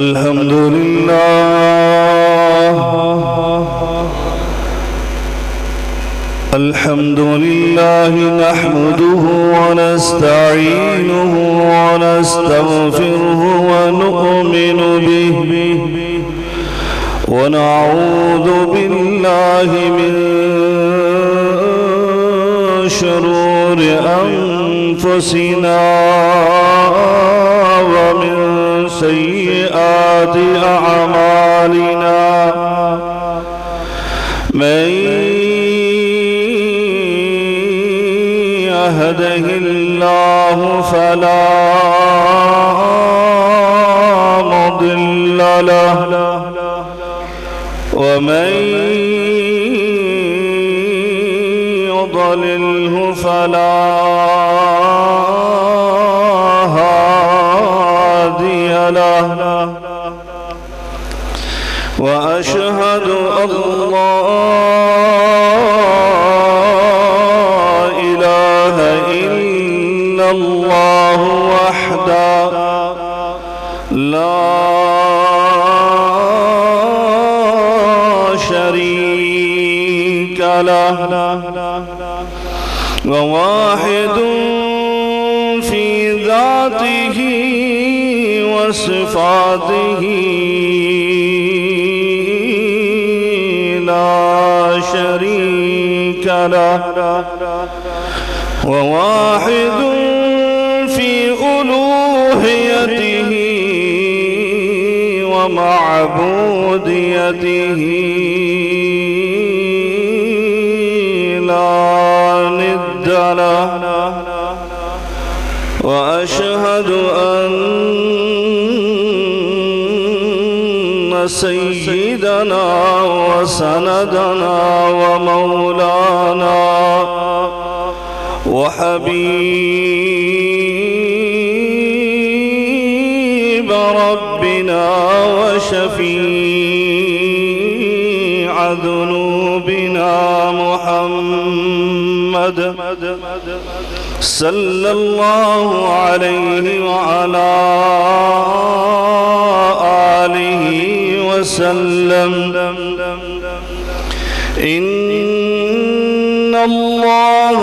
الحمد لله نحمده ونستعينه ونستغفره ونؤمن به ونعوذ بالله من شرور أنفسنا ومن سيئات أعمالنا من يهده الله فلا مضل له ومن يضلله فلا هادي له وأشهد أن لا إله إلا الله وحده لا شريك له وواحد في ذاته وصفاته لا شريك له وواحد في ألوهيته ومعبوديته لا ند له وأشهد أن سيدنا وسندنا ومولانا وحبيب ربنا وشفيع ذنوبنا محمد صلى الله عليه وعلى آله وسلم إن الله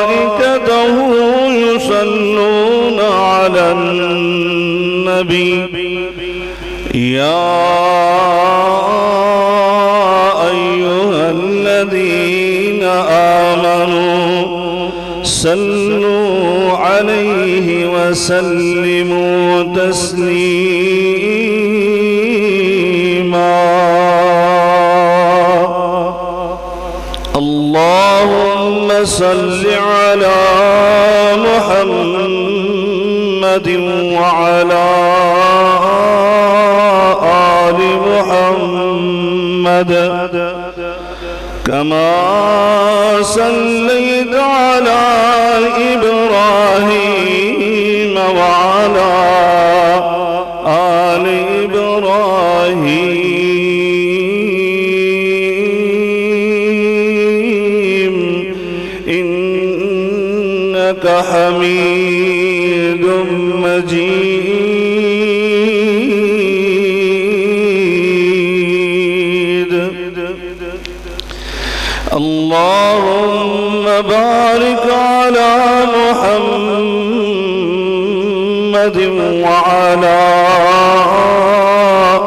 وملائكته يصلون على النبي يا أيها الذين آمنوا صلوا عليه وسلموا تسليما اللهم صل على محمد وعلى آل محمد كما صليت على إبراهيم وعلى آل إبراهيم إنك حميد مجيد اللهم بارك على محمد وعلى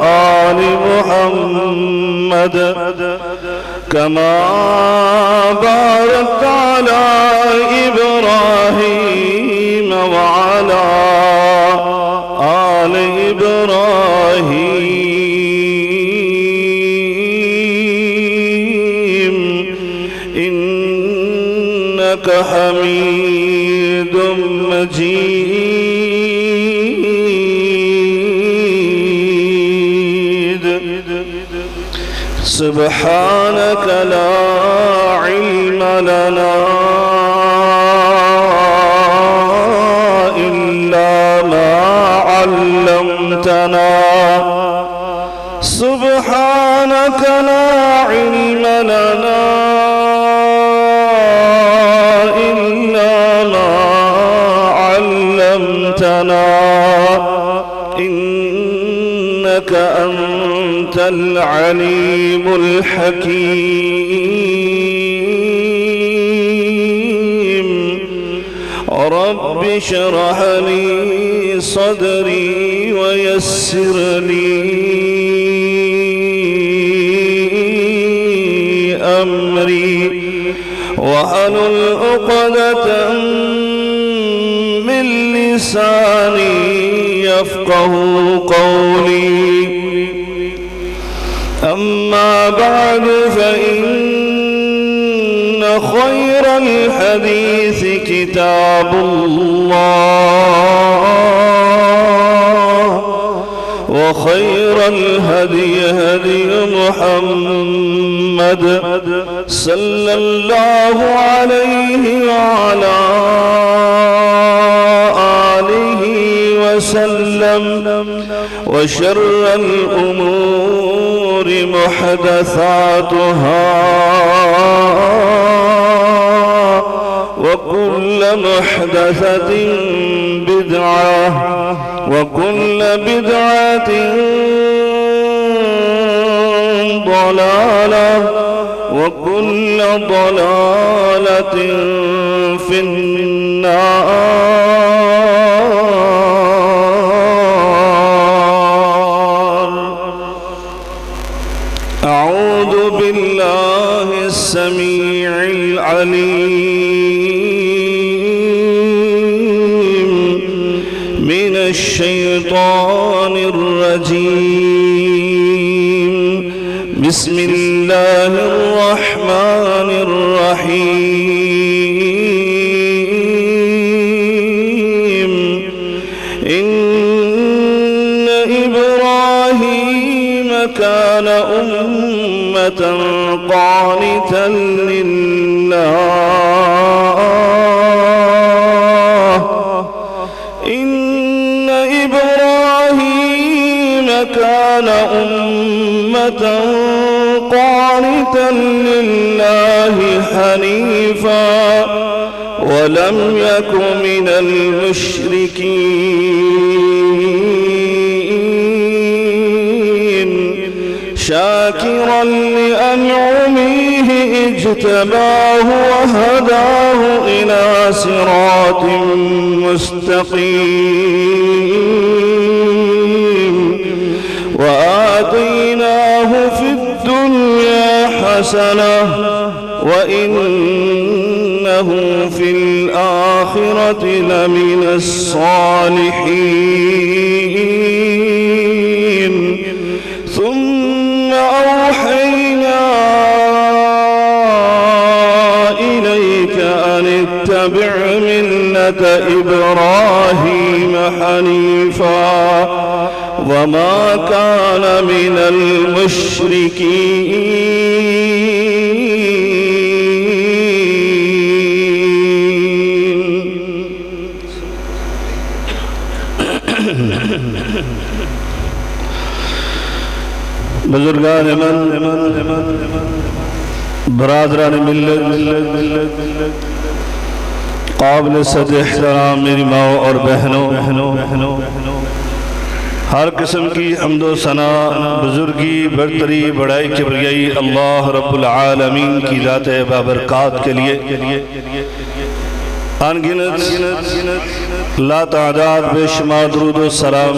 آل محمد كما باركت على إبراهيم وعلى آل إبراهيم إنك حميد مجيد سبحانك لا علم لنا إلا ما علمتنا سبحانك لا علم لنا إلا ما علمتنا إنك أنت العليم الحكيم رب اشرح لي صدري ويسر لي أمري واحلل عقدة من لساني يفقه قولي أما بعد فإن خير الحديث كتاب الله وخير الهدي هدي محمد صلى الله عليه وعلى آله وسلم وشر الأمور محدثاتها وكل محدثة بدعة وكل بدعة ضلالة وكل ضلالة في النار. أعوذ بالله السميع العليم من الشيطان الرجيم. بسم الله الرحمن الرحيم. إن إبراهيم كان أمة قانتا لله. إن إبراهيم كان أمة قانتا لله حنيفا ولم يك من المشركين شاكرا لأنعمه اجتباه وهداه إلى صراط مستقيم وآتيناه في الدنيا حسنة وإنه في الآخرة لمن الصالحين. ثم أوحينا إليك أن اتبع ملة إبراهيم حنيفا وما كان من المشركين. بزرگان من، برادران ملت، قابل صد احترام میری ماں اور بہنوں، ہر قسم کی حمد و ثنا، بزرگی، برتری، بڑائی، کبریائی اللہ رب العالمین کی ذات بابرکات کے لیے انگنت لا تعداد بے شمار درود و سلام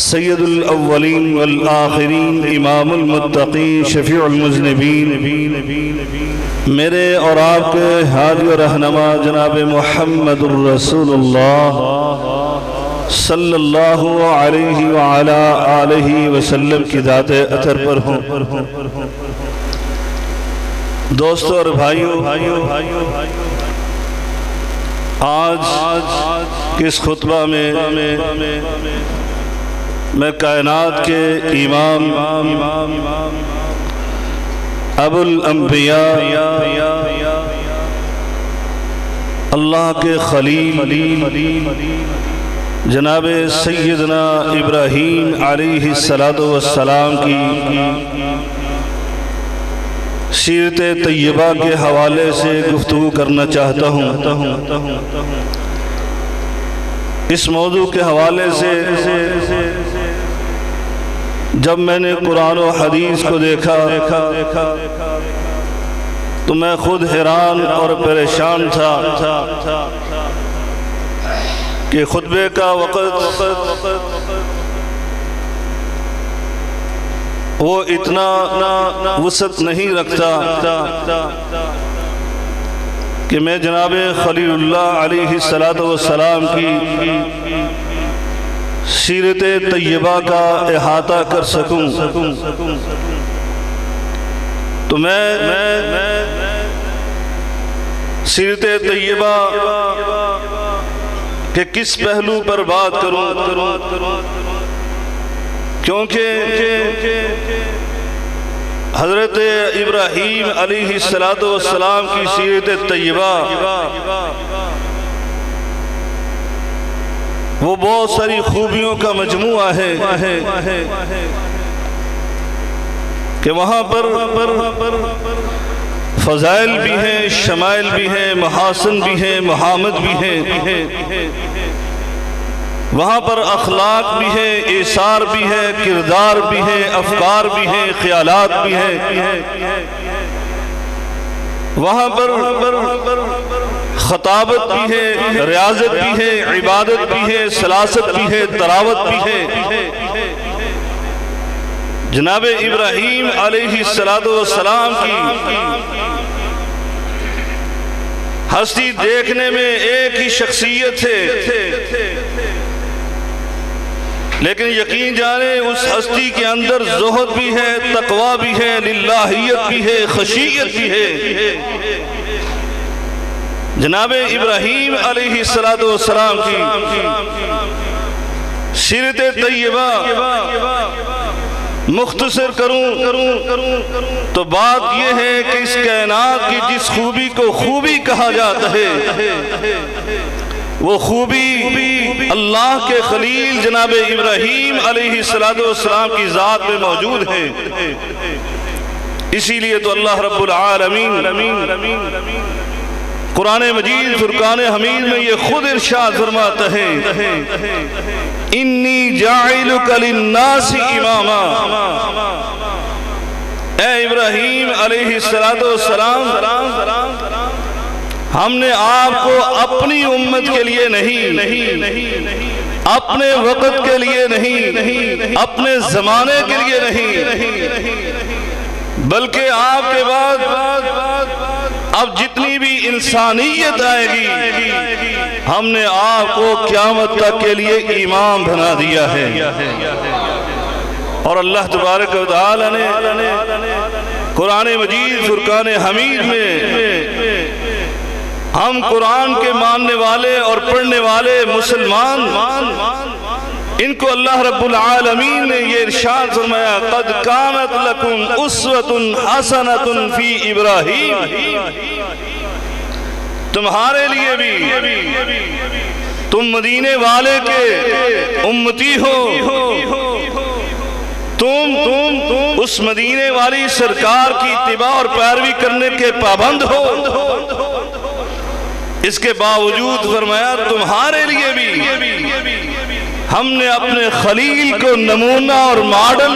سید الاولین والآخرین، امام المتقین، شفیع المذنبین، میرے اور آپ کے ہادی و رہنما جناب محمد الرسول اللہ صلی اللہ علیہ وعلا آلہ وسلم کی ذات اثر پر ہوں۔ دوستو اور بھائیوں، آج کس خطبہ میں میں کائنات کے امام ابو الانبیاء اللہ کے خلیل جناب سیدنا ابراہیم علیہ السلام کی سیرت طیبہ کے حوالے سے گفتگو کرنا چاہتا ہوں۔ اس موضوع کے حوالے سے جب میں نے قرآن و حدیث کو دیکھا تو میں خود حیران اور پریشان تھا کہ خطبے کا وقت وہ اتنا وسعت نہیں رکھتا کہ میں جناب خلیل اللہ علیہ السلام کی سیرت طیبہ کا احاطہ کر سکوں. تو میں سیرت طیبہ کہ کس پہلو پر بات کروں، کیونکہ حضرت ابراہیم علیہ السلام کی سیرت طیبہ وہ بہت ساری خوبیوں کا مجموعہ ہے کہ وہاں پر فضائل بھی ہیں، شمائل بھی ہیں، محاسن بھی ہیں، محامد بھی ہیں. وہاں پر اخلاق بھی ہے، ایثار بھی ہے، کردار بھی ہے، افکار بھی ہیں، خیالات بھی ہیں. وہاں پر خطابت بھی ہے، ریاضت بھی ہے، عبادت بھی ہے، سلاست بھی ہے، تلاوت بھی ہے. جناب ابراہیم علیہ السلام کی ہستی دیکھنے میں ایک ہی شخصیت ہے، لیکن یقین جانیں اس ہستی کے اندر زہد بھی ہے، تقوی بھی ہے، للہیت بھی ہے، خشیت بھی ہے. جناب ابراہیم علیہ السلام کی سیرت طیبہ مختصر کروں تو بات یہ ہے کہ اس کائنات کی جس خوبی کو خوبی کہا جاتا ہے وہ خوبی اللہ کے خلیل جناب ابراہیم علیہ السلام کی ذات میں موجود ہے. اسی لیے تو اللہ رب العالمین قرآن مجید فرقان حمید میں یہ خود ارشاد فرماتا ہے انی جاعلک للناس اماما. اے ابراہیم علیہ السلام، ہم نے آپ کو اپنی امت کے لیے نہیں، اپنے وقت کے لیے نہیں، اپنے زمانے کے لیے نہیں، بلکہ آپ کے بعد اب جتنی بھی انسانیت آئے گی ہم نے آپ کو قیامت تک کے لیے امام بنا دیا ہے. اور اللہ تبارک و تعالی نے قرآن مجید فرقان حمید میں ہم قرآن کے ماننے والے اور پڑھنے والے مسلمان ان کو اللہ رب العالمین نے یہ ارشاد فرمایا قد کانت لکم اسوۃ حسنۃ فی ابراہیم. تمہارے لیے بھی تم مدینے والے کے امتی ہو، تم اس مدینے والی سرکار کی اتباع اور پیروی کرنے کے پابند ہو. اس کے باوجود فرمایا تمہارے لیے بھی ہم نے اپنے خلیل کو نمونہ اور ماڈل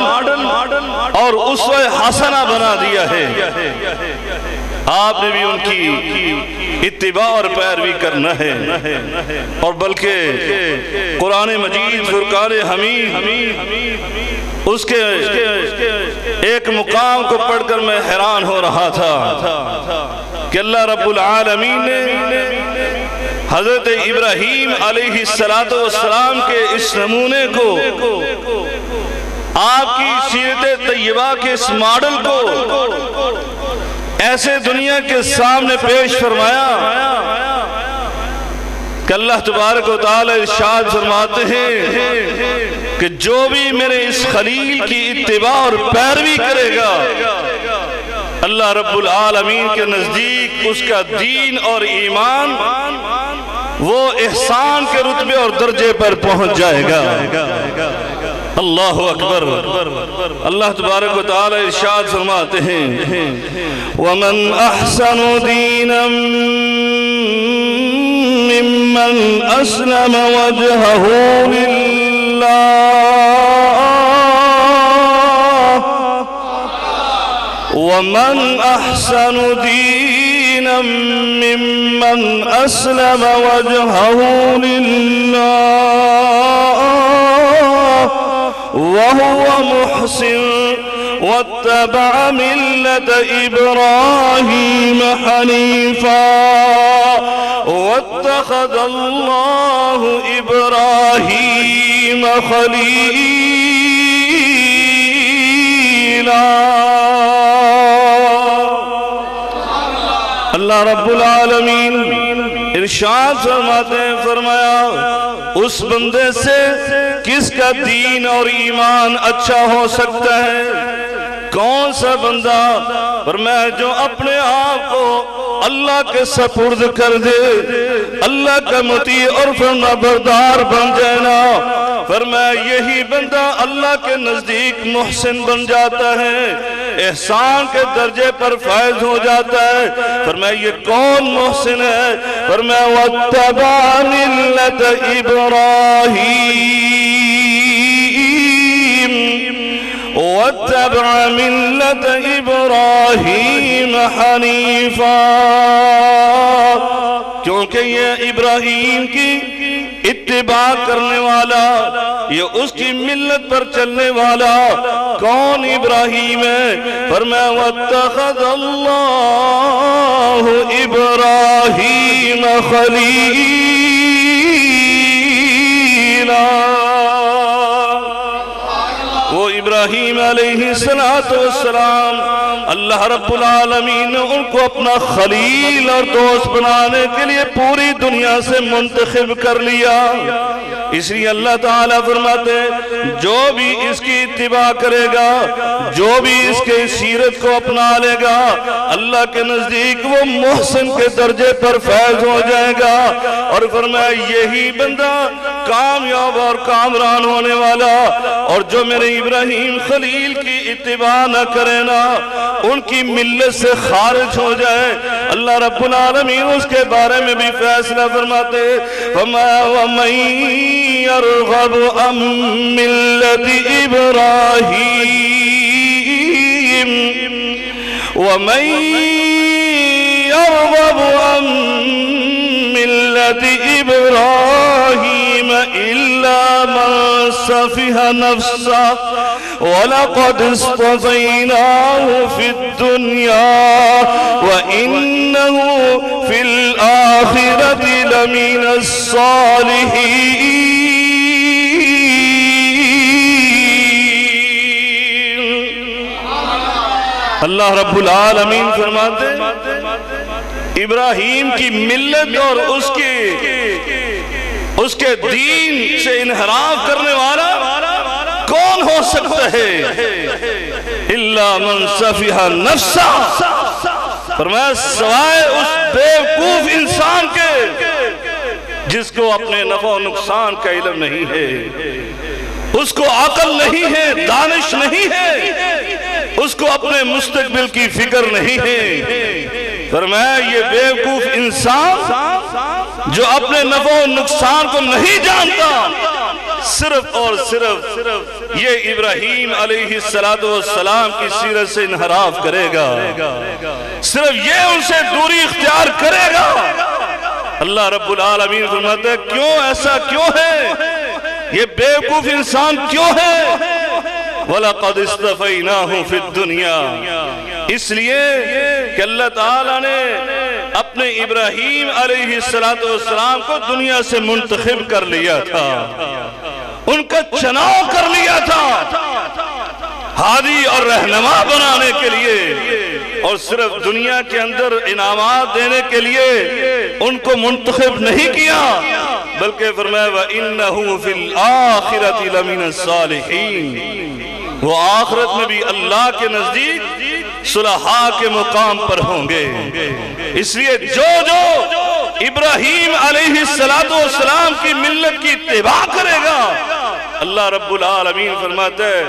اور اسوہ حسنہ بنا دیا ہے. آپ نے بھی ان کی اتباع اور پیروی کرنا ہے. اور بلکہ قرآن مجید فرقان حمید اس کے ایک مقام کو پڑھ کر میں حیران ہو رہا تھا کہ اللہ رب العالمین نے حضرت ابراہیم علیہ السلام کے اس نمونے کو، آپ کی سیرت طیبہ کے اس ماڈل کو ایسے دنیا کے سامنے پیش فرمایا کہ اللہ تبارک و تعالی ارشاد فرماتے ہیں کہ جو بھی میرے اس خلیل کی اتباع اور پیروی کرے گا اللہ رب العالمین کے نزدیک اس کا دین اور ایمان وہ احسان کے رتبے اور درجے پر پہنچ جائے گا. اللہ اکبر. اللہ تبارک و تعالی ارشاد فرماتے ہیں وَمَنْ أَحْسَنُ دِينًا مِّمَّنْ ممن أسلم وجهه لله ومن أحسن دينا ممن أسلم وجهه لله وهو محسن واتبع ملة إبراهيم حنيفا واتخذ الله إبراهيم خليلا. اللہ رب العالمین ارشاد فرماتے ہیں، فرمایا اس بندے سے کس کا دین اور ایمان اچھا ہو سکتا ہے؟ کون سا بندہ؟ فرمایا جو اپنے آپ کو اللہ کے سپرد کر دے، اللہ کا مطیع اور فرما بردار بن جائے نا، فرمایا یہی بندہ اللہ کے نزدیک محسن بن جاتا ہے، احسان کے درجے پر فائز ہو جاتا ہے. فرمایا یہ کون محسن ہے؟ فرمایا وَاتَّبَعَ مِلَّةَ إِبْرَاهِيمَ وَاتَّبَعَ مِلَّةَ إِبْرَاهِيمَ حَنِيفًا. کیونکہ یہ ابراہیم کی اتباع کرنے والا، یہ اس کی ملت پر چلنے والا کون ابراہیم ہے؟ فرمایا وَاتَّخَذَ اللَّهُ إِبْرَاهِيمَ خَلِيلًا. وہ ابراہیم علیہ السلام اللہ رب العالمین نے ان کو اپنا خلیل اور دوست بنانے کے لیے پوری دنیا سے منتخب کر لیا. اس لیے اللہ تعالیٰ فرماتے ہیں جو بھی اس کی اتباع کرے گا، جو بھی اس کے سیرت کو اپنا لے گا، اللہ کے نزدیک وہ محسن کے درجے پر فائز ہو جائے گا. اور فرمایا یہی بندہ کامیاب اور کامران ہونے والا. اور جو میرے ابراہیم خلیل کی اتباع نہ کرے نا، ان کی ملت سے خارج ہو جائے، اللہ رب العالمین اس کے بارے میں بھی فیصلہ فرماتے ہیں. وَمَن يَرْغَبُ عَن مِّلَّةِ إِبْرَاهِيمَ وَمَن يَرْغَبُ عَن مِّلَّةِ إِبْرَاهِيمَ إِلَّا مَن سَفِهَ نَفْسَهُ وَلَقَدِ اصْطَفَيْنَاهُ فِي الدُّنْيَا وَإِنَّهُ فِي الْآخِرَةِ لَمِنَ الصَّالِحِينَ. اللہ رب العالمین فرماتے ابراہیم کی ملت اور اس کے دین سے انحراف کرنے والا کون ہو سکتا ہے؟ الا من سفیہ نفسہ. فرمایا سوائے اس بیوقوف انسان کے جس کو اپنے نفع و نقصان کا علم نہیں ہے، اس کو عقل نہیں ہے، دانش نہیں ہے، اس کو اپنے مستقبل کی فکر نہیں ہے. فرمایا یہ بیوقوف انسان جو اپنے نفع و نقصان کو نہیں جانتا، صرف اور صرف یہ ابراہیم علیہ السلام کی سیرت سے انحراف کرے گا، صرف یہ ان سے دوری اختیار کرے گا. اللہ رب العالمین فرماتے ہیں کیوں ایسا کیوں ہے؟ یہ بیوقوف انسان کیوں ہے؟ وَلَقَدْ اصْطَفَيْنَاهُ فِي الدُّنْيَا. اس لیے کہ اللہ تعالیٰ نے اپنے ابراہیم علیہ السلام کو دنیا سے منتخب کر لیا تھا، ان کا چناؤ کر لیا تھا ہادی اور رہنما بنانے کے لیے، اور صرف دنیا کے اندر انعامات دینے کے لیے ان کو منتخب نہیں کیا، بلکہ فرمایا وَإِنَّهُ فِي الْآخِرَةِ لَمِنَ الصَّالِحِينَ. وہ آخرت میں بھی اللہ کے نزدیک صلحاء کے مقام پر ہوں گے. اس لیے جو ابراہیم علیہ السلام کی ملت کی اتباع کرے گا، اللہ رب العالمین فرماتے ہیں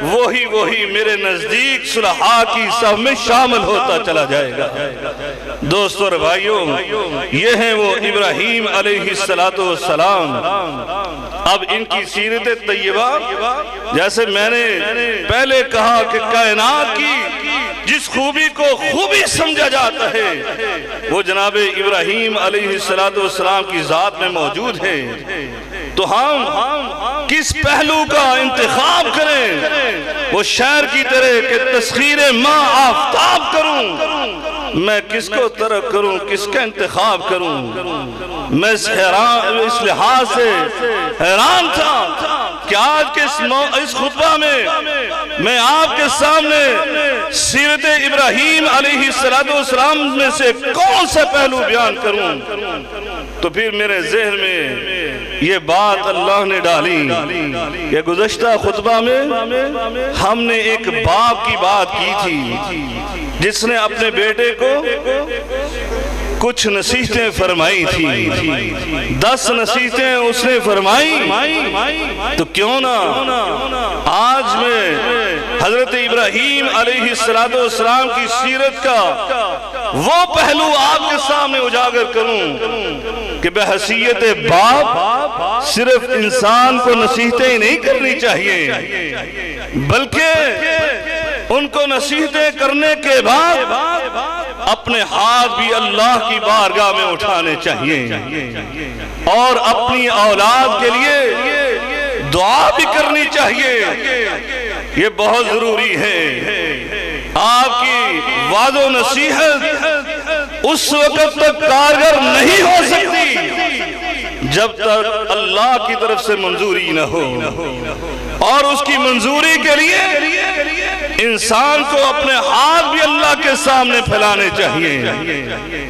وہی میرے نزدیک صلحاء کی صف میں شامل ہوتا چلا جائے گا۔ دوستو اور بھائیوں، یہ ہیں وہ ابراہیم علیہ السلام۔ اب ان کی سیرت طیبہ، جیسے میں نے پہلے کہا کہ کائنات کی جس خوبی کو خوبی سمجھا جاتا ہے وہ جناب ابراہیم علیہ السلام کی ذات میں موجود ہے۔ تو ہم کس پہلو کا انتخاب کریں؟ وہ شعر کی طرح کہ تسخیر ماں آفتاب کروں، میں کس کو ترک کروں، کس کا انتخاب کروں؟ میں اس لحاظ سے حیران تھا کہ آج کے اس خطبہ میں آپ کے سامنے سیرت ابراہیم علیہ السلام میں سے کون سا پہلو بیان کروں؟ تو پھر میرے ذہن میں یہ بات اللہ نے ڈالی کہ گزشتہ خطبہ میں ہم نے ایک باپ کی بات کی تھی جس نے اپنے بیٹے کو کچھ نصیحتیں فرمائی تھی، 10 نصیحتیں اس نے فرمائی۔ تو کیوں نہ آج میں حضرت ابراہیم علیہ السلام کی سیرت کا وہ پہلو آپ کے سامنے اجاگر کروں کہ بحیثیت باپ صرف انسان کو نصیحتیں نہیں کرنی چاہیے، بلکہ ان کو نصیحتیں کرنے کے بعد اپنے ہاتھ بھی اللہ کی بارگاہ میں اٹھانے چاہیے اور اپنی اولاد کے لیے دعا بھی کرنی چاہیے۔ یہ بہت ضروری ہے۔ آپ کی وعظ و نصیحت اس وقت تک کارگر نہیں ہو سکتی جب تک اللہ کی طرف سے منظوری نہ ہو، اور اس کی منظوری کے لیے انسان کو اپنے ہاتھ بھی اللہ کے سامنے پھیلانے چاہیے،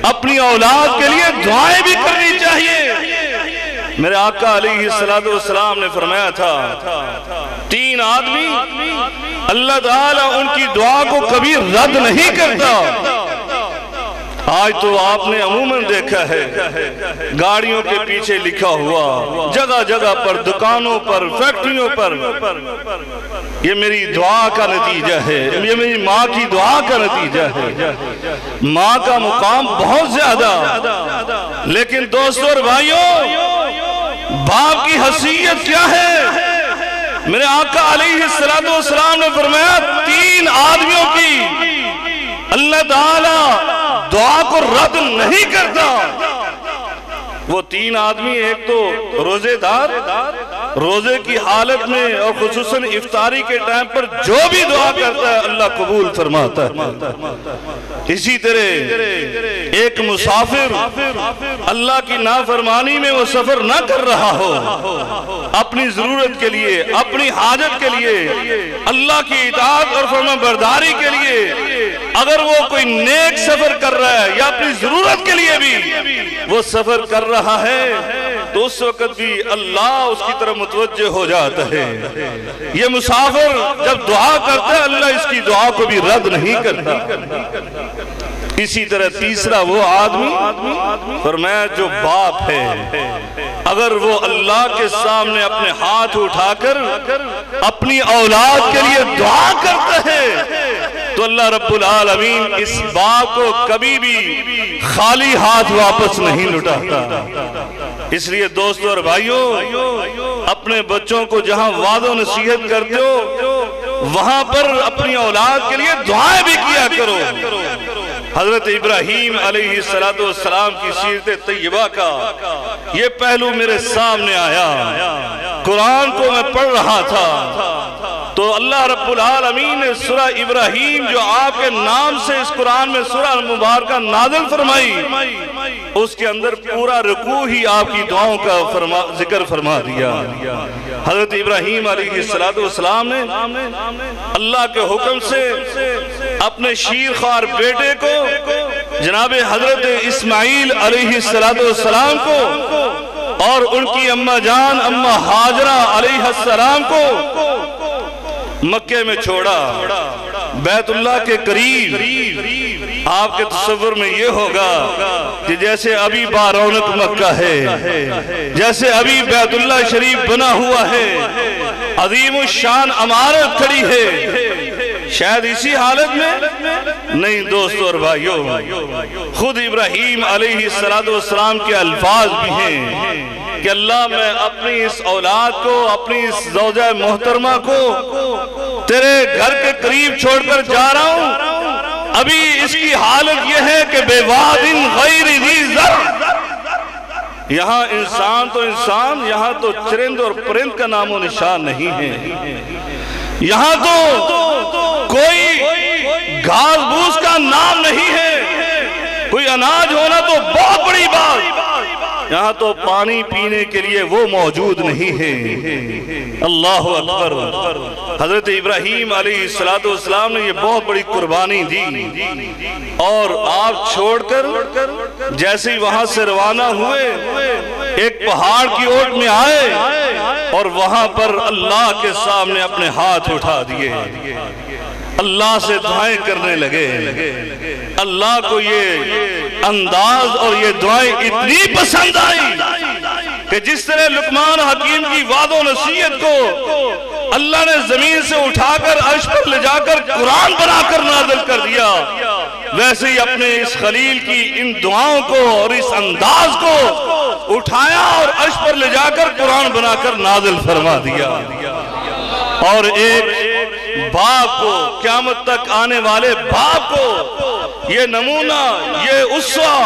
اپنی اولاد کے لیے دعائیں بھی کرنی چاہیے۔ میرے آقا علیہ السلام نے فرمایا تھا 3 آدمی اللہ تعالیٰ ان کی دعا کو کبھی رد نہیں کرتا۔ آج تو آپ نے عموماً دیکھا ہے گاڑیوں کے پیچھے لکھا ہوا، جگہ جگہ پر، دکانوں پر، فیکٹریوں پر، یہ میری دعا کا نتیجہ ہے، یہ میری ماں کی دعا کا نتیجہ ہے۔ ماں کا مقام بہت زیادہ، لیکن دوستو اور بھائیوں، باپ کی حیثیت کیا ہے؟ میرے آقا علیہ السلام نے فرمایا 3 آدمیوں کی اللہ تعالیٰ دعا کو رد نہیں کرتا۔ وہ 3 آدمی، ایک تو روزے دار، روزے کی حالت میں اور خصوصاً افطاری کے ٹائم پر جو بھی دعا کرتا ہے اللہ قبول فرماتا ہے۔ اسی طرح ایک مسافر اللہ کی نافرمانی میں وہ سفر نہ کر رہا ہو، اپنی ضرورت کے لیے، اپنی حاجت کے لیے، اللہ کی اطاعت اور فرما برداری کے لیے اگر وہ کوئی نیک سفر کر رہا ہے یا اپنی ضرورت کے لیے بھی وہ سفر کر رہا ہے تو اس وقت بھی اللہ اس کی طرف متوجہ ہو جاتا ہے۔ یہ مسافر جب دعا کرتا ہے اللہ اس کی دعا کو بھی رد نہیں کرتا۔ اسی طرح تیسرا وہ آدمی فرمایا جو باپ ہے، اگر وہ اللہ کے سامنے اپنے ہاتھ اٹھا کر اپنی اولاد کے لیے دعا کرتا ہے تو اللہ رب العالمین اس باپ کو کبھی بھی خالی ہاتھ واپس نہیں لوٹاتا۔ اس لیے دوستو اور بھائیوں، اپنے بچوں کو جہاں وعظ و نصیحت کرتے ہو وہاں پر اپنی اولاد کے لیے دعائیں بھی کیا کرو۔ حضرت ابراہیم علیہ السلام کی سیرت طیبہ کا یہ پہلو میرے سامنے آیا۔ قرآن کو میں پڑھ رہا تھا تو اللہ رب العالمین نے سورہ ابراہیم جو آپ کے نام سے اس قرآن میں سورہ مبارکہ نازل فرمائی، اس کے اندر پورا رکوع ہی آپ کی دعاؤں کا ذکر فرما دیا۔ حضرت ابراہیم علیہ السلام نے اللہ کے حکم سے اپنے شیرخوار بیٹے کو جناب حضرت اسماعیل علیہ السلام کو اور ان کی اماں جان اماں ہاجرہ علیہ السلام کو مکے میں چھوڑا، بیت اللہ کے قریب۔ آپ کے تصور میں یہ ہوگا کہ جیسے ابھی بارونق مکہ ہے، جیسے ابھی بیت اللہ شریف بنا ہوا ہے، عظیم الشان عمارت کھڑی ہے، شاید اسی حالت میں نہیں دوستو اور بھائیو، خود ابراہیم علیہ السلام کے الفاظ بھی ہیں کہ اللہ میں اپنی اس اولاد کو، اپنی اس زوجہ محترمہ کو تیرے گھر کے قریب چھوڑ کر جا رہا ہوں، ابھی اس کی حالت یہ ہے کہ بے واد غیر ذی زرع، یہاں انسان تو انسان، یہاں تو چرند اور پرند کا نام و نشان نہیں ہے، یہاں تو کوئی گھاس بھوس کا نام نہیں ہے، کوئی اناج ہونا تو بہت بڑی بات، یہاں تو پانی پینے کے لیے وہ موجود نہیں ہے۔ اللہ اکبر۔ حضرت ابراہیم علیہ السلام نے یہ بہت بڑی قربانی دی، اور آپ چھوڑ کر جیسے ہی وہاں سے روانہ ہوئے ایک پہاڑ کی اوٹ میں آئے اور وہاں پر اللہ کے سامنے اپنے ہاتھ اٹھا دیے، اللہ سے دعائیں کرنے لگے۔ اللہ کو یہ انداز اور یہ دعائیں اتنی پسند آئی کہ جس طرح لقمان حکیم کی وعد و نصیحت کو اللہ نے زمین سے اٹھا کر عرش پر لے جا کر قرآن بنا کر نازل کر دیا، ویسے ہی اپنے اس خلیل کی ان دعاؤں کو اور اس انداز کو اٹھایا اور عرش پر لے جا کر قرآن بنا کر نازل فرما دیا۔ اور ایک باپ کو، قیامت تک آنے والے باپ کو یہ نمونہ، یہ اسوہ،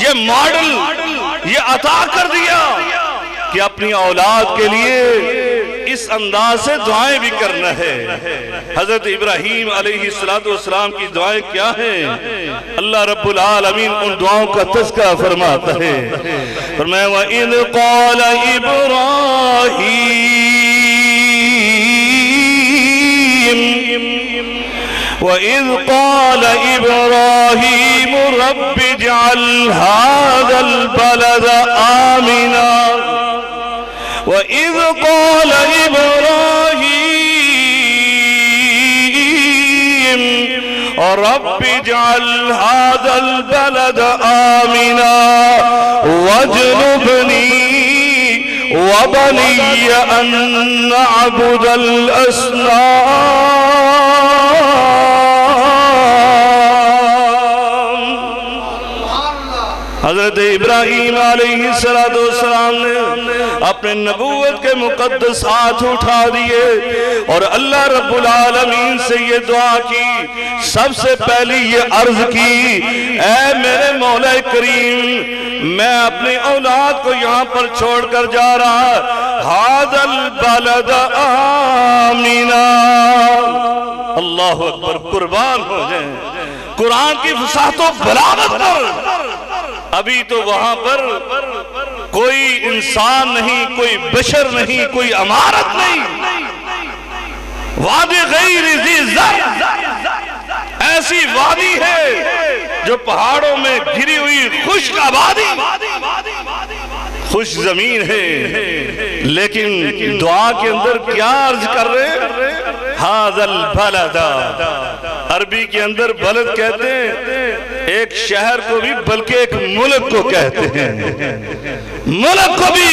یہ ماڈل یہ عطا کر دیا کہ اپنی اولاد کے لیے اس انداز سے دعائیں بھی کرنا ہے۔ حضرت ابراہیم علیہ السلام کی دعائیں کیا ہیں؟ اللہ رب العالمین ان دعاؤں کا تذکرہ فرماتا ہے، فرمایا وَإِذْ قَالَ وَإِذْ قَالَ إِبْرَاهِيمُ رَبِّ اجْعَلْ هَذَا الْبَلَدَ آمِنًا وَإِذْ قَالَ إِبْرَاهِيمُ رَبِّ اجْعَلْ هَذَا الْبَلَدَ آمِنًا وَاجْنُبْنِي وَبَنِيَّ أَن نَّعْبُدَ الْأَصْنَامَ۔ حضرت ابراہیم علیہ السلام نے اپنے نبوت کے مقدس ہاتھ اٹھا دیے اور اللہ رب العالمین سے یہ دعا کی، سب سے پہلی یہ عرض کی، اے میرے مولا کریم، میں اپنی اولاد کو یہاں پر چھوڑ کر جا رہا، ھذا البلد آمنا۔ اللہ اکبر، قربان ہو جائیں قرآن کی فصاحت و بلاغت پر۔ ابھی تو وہاں پر کوئی انسان نہیں، کوئی بشر نہیں، کوئی عمارت نہیں، وادی غیر ذی زرع، ایسی وادی ہے جو پہاڑوں میں گھری ہوئی خشک آبادی، خوش زمین ہے، لیکن دعا کے اندر کیا عرض کر رہے ہیں؟ ھذا البلد، عربی کے اندر بلد کہتے ہیں ایک شہر کو بھی بلکہ ایک ملک کو کہتے ہیں، ملک کو بھی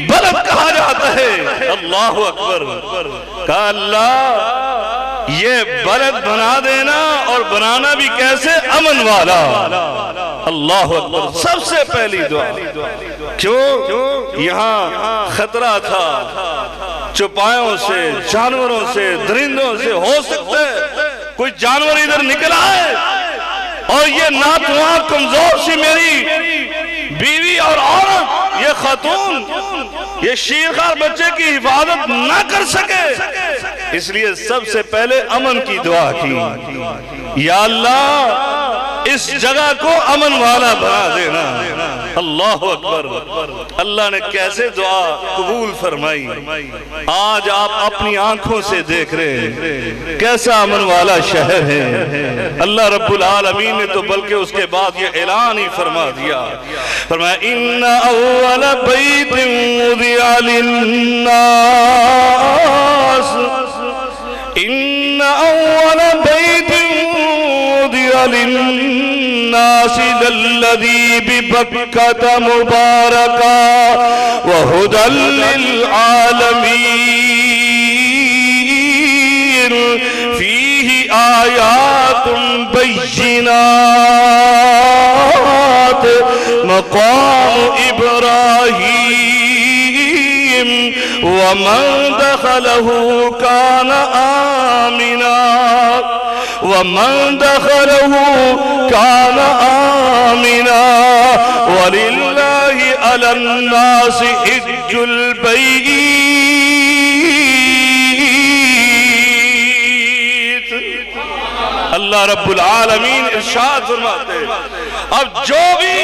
بلد کہا جاتا ہے۔ اللہ اکبر، کہا اللہ یہ بلد بنا دینا، اور بنانا بھی کیسے؟ امن والا۔ اللہ اکبر، سب سے پہلی دعا۔ کیوں؟ یہاں خطرہ تھا چوپایوں سے، جانوروں سے، درندوں سے، ہو سکتا ہے کوئی جانور ادھر نکل آئے اور یہ ناتواں کمزور سی میری بیوی اور عورت، یہ خاتون، یہ شیرخوار بچے کی حفاظت نہ کر سکے، اس لیے سب سے پہلے امن کی دعا کی، یا اللہ اس جگہ کو امن والا بنا دینا۔ اللہ اکبر، اللہ نے کیسے دعا قبول فرمائی، آج آپ اپنی آنکھوں سے دیکھ رہے ہیں کیسا امن والا شہر ہے۔ اللہ رب العالمین نے تو بلکہ اس کے بعد یہ اعلان ہی فرما دیا، فرمایا ان اول بیت وضع للناس، ان اول بیت وضع للناس للذی ببکۃ مبارکا وہدی للعالمین۔ آیات بینات مقام ابراہیم ومن دخلہ کان آمنا ومن دخلہ کان آمنا وللہ علی الناس حج البیت۔ اللہ رب العالمین ارشاد فرماتے ہیں اب جو بھی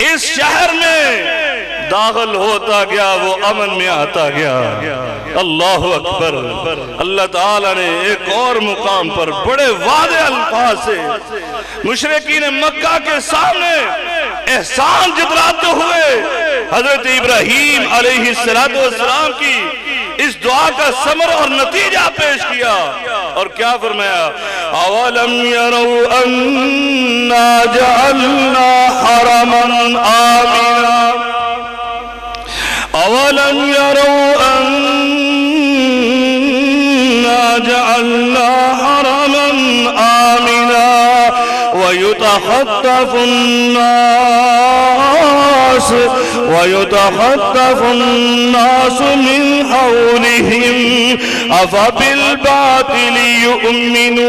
اس شہر میں داخل ہوتا گیا وہ امن میں آتا گیا۔ اللہ اکبر۔ اللہ تعالیٰ نے ایک اور مقام پر بڑے واضح الفاظ سے مشرکین مکہ کے سامنے احسان جتلاتے ہوئے حضرت ابراہیم علیہ السلام کی اس دعا کا ثمر اور نتیجہ پیش کیا اور کیا فرمایا؟ اولم یروا انا جعلنا حرما آمنا اولم یروا انا جعلنا حرما آمنا ويتخطف الناس من حولهم أفبالباطل يؤمنون